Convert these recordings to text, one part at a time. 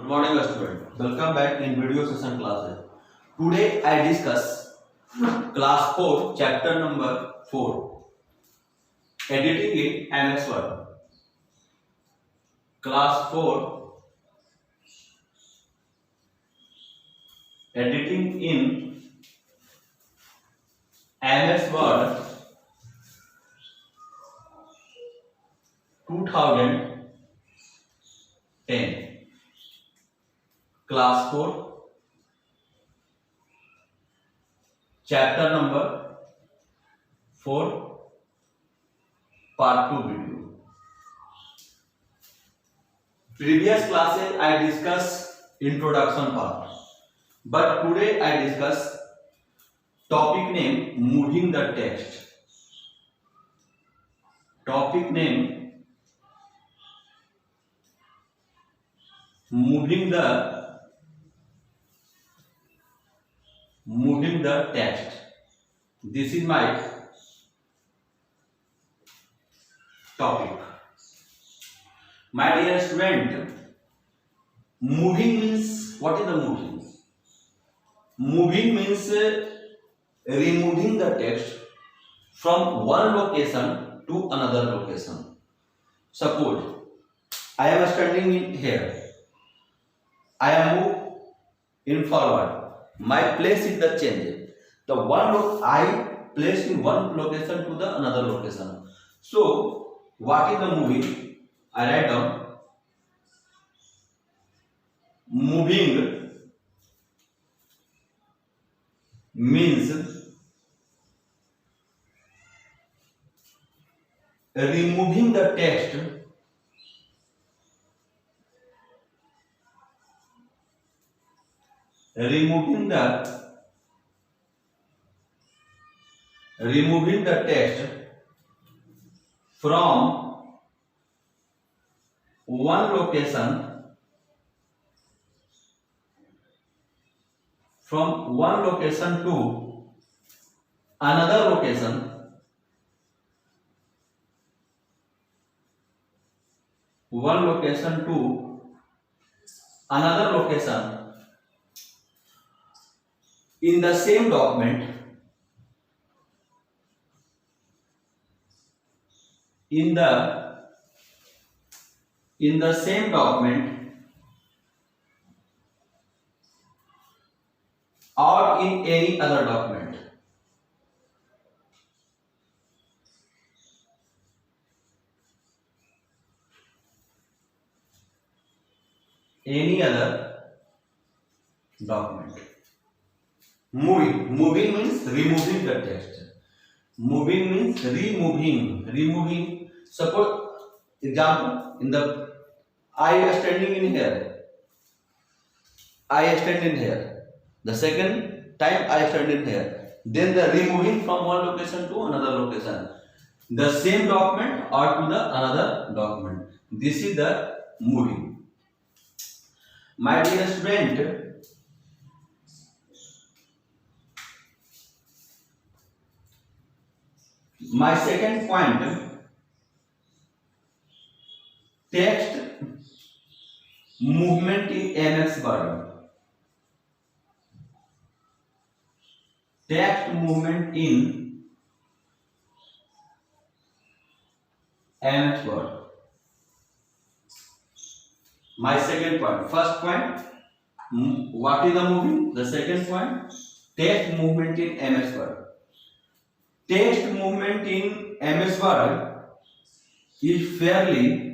morning student. Welcome back in video session classes. Today I discuss class 4 chapter number 4 editing in MS Word. Class 4 editing in MS Word 2010. Class 4 chapter number 4 part 2 video. Previous classes I discussed introduction part, but today I discuss topic name moving the text. Topic name moving the text. This is my topic. My dear student, moving means, what is the moving? Moving means removing the text from one location to another location. Suppose I am standing in here. I am moved in forward. My place is the change. The one I placed in one location to the another location. So what is the moving? I write down moving means removing the text from one location to another location in the same document or in any other document. Any other document. Moving means removing the text. Moving means removing. Suppose example, in the I am standing in here. I stand in here. The second time I stand in here. Then the removing from one location to another location. The same document or to the another document. This is the moving. My dear student, my second point, text movement in MS Word. Text movement in MS Word. My second point. First point, what is the moving? The second point, text movement in MS Word. Text movement in MS Word is fairly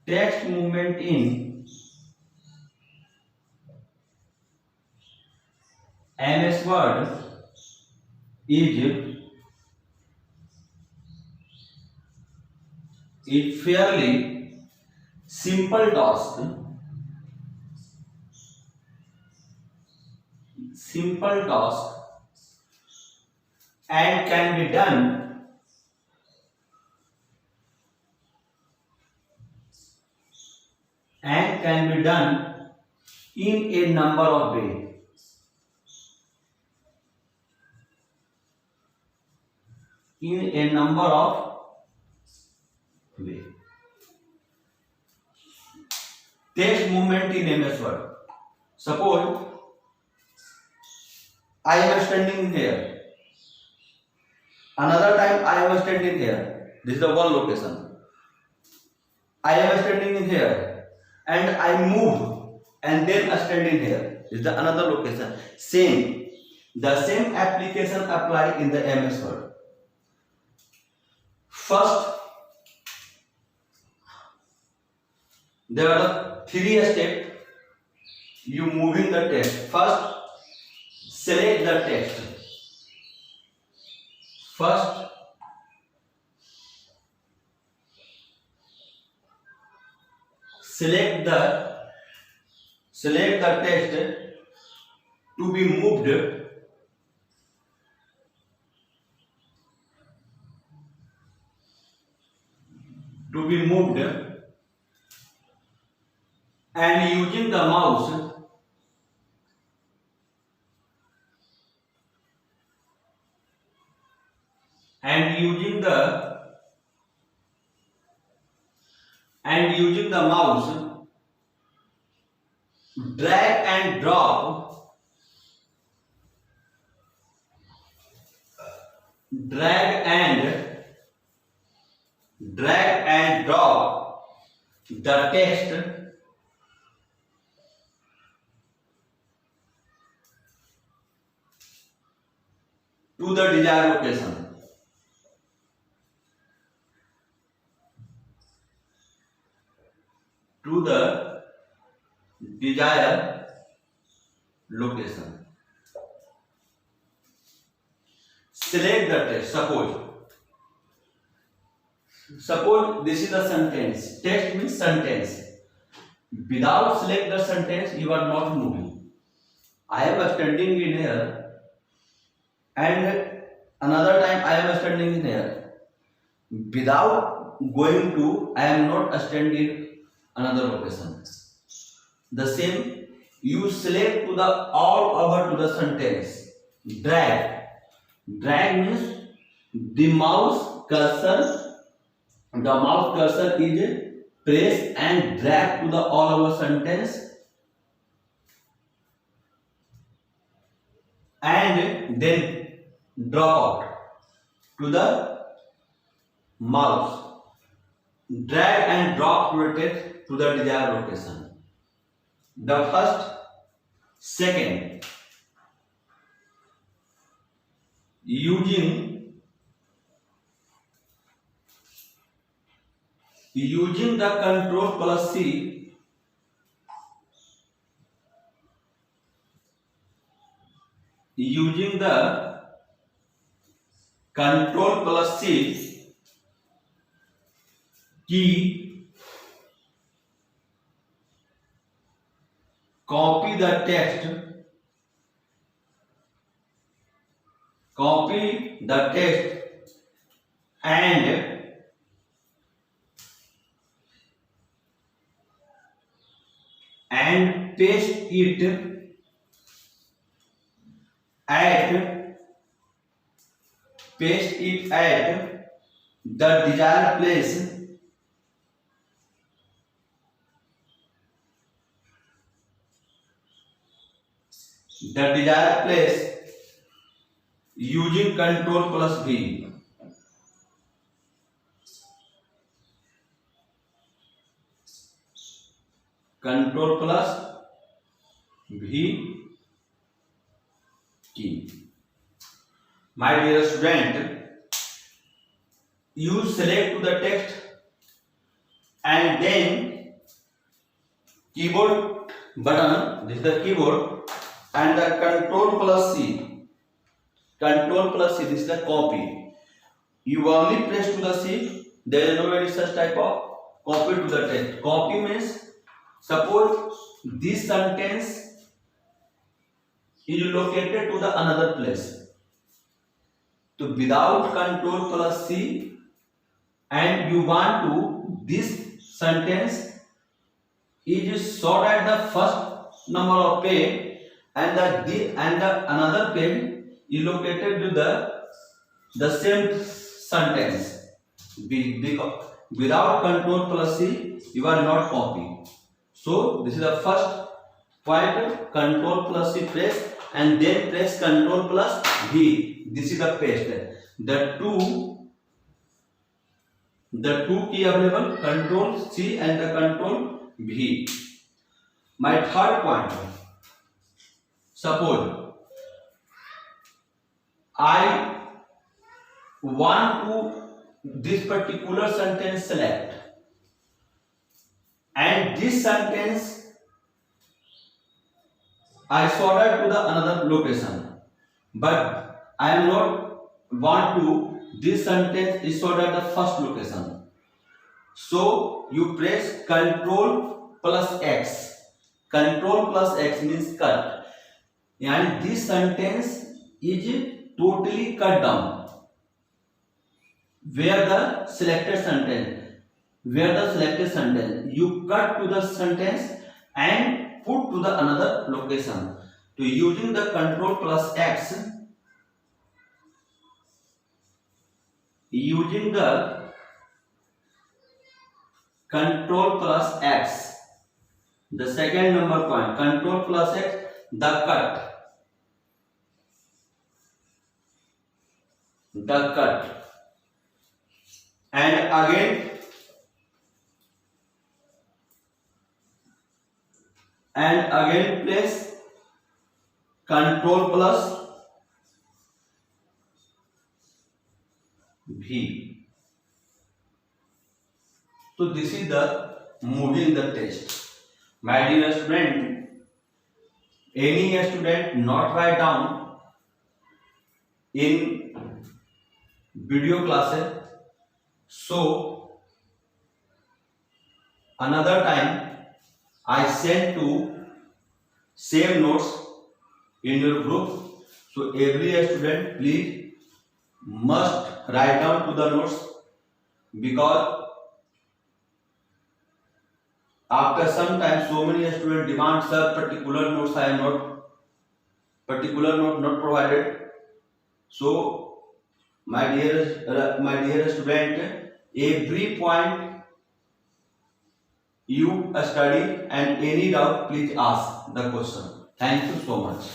text movement in MS Word is fairly simple task. And can be done in a number of ways. in a number of way. Text movement in MS Word. Suppose I am standing here. Another time I am standing here. This is the one location. I am standing in here and I move and then standing here. This is the another location. Same. The same application apply in the MS Word. First, there are three steps. You moving the text. First, select the text. First, select the text to be moved. And using the mouse drag and drop the text to the desired location. Select the text. Suppose this is the sentence. Text means sentence. Without select the sentence, you are not moving. I am standing in here, and another time I am standing in here. Without going to, I am not standing another location. The same, you select to the all over to the sentence. Drag means the mouse cursor is press and drag to the all over sentence, and then drop out to the mouse. Drag and drop rotate to the desired location. The first, second, using the Control plus C, key, copy the text and paste it at the desired place using Control plus V. Control plus V key. My dear student, you select to the text and then keyboard button, this is the keyboard, and the Control plus C, this is the copy. You only press to the C, there is no any such type of copy to the text. Copy means, suppose this sentence is located to the another place. So without Control plus C, and you want to this sentence is short at the first number of page, and the another page is located to the same sentence. Because without control plus C, you are not copying. So this is the first point. Control plus C press, and then press control plus V. This is the paste. The two key available, control C and the control V. My third point. Suppose I want to this particular sentence select, and this sentence I sorted to the another location, but I am not want to this sentence is sorted at the first location. So you press Control plus X. Control plus X means cut, and this sentence is totally cut down. Where the selected sentence, you cut to the sentence and put to the another location. So using the Control plus X, the second number point, Control plus X, the cut, and again place Control plus V. So this is the moving the text. My dear student, any student not write down in video classes, so another time I send to same notes in your group. So every student please must write down to the notes, because after some time so many students demand sir particular notes I am not provided. So my dear student, every point you study, and any doubt please ask the question. Thank you so much.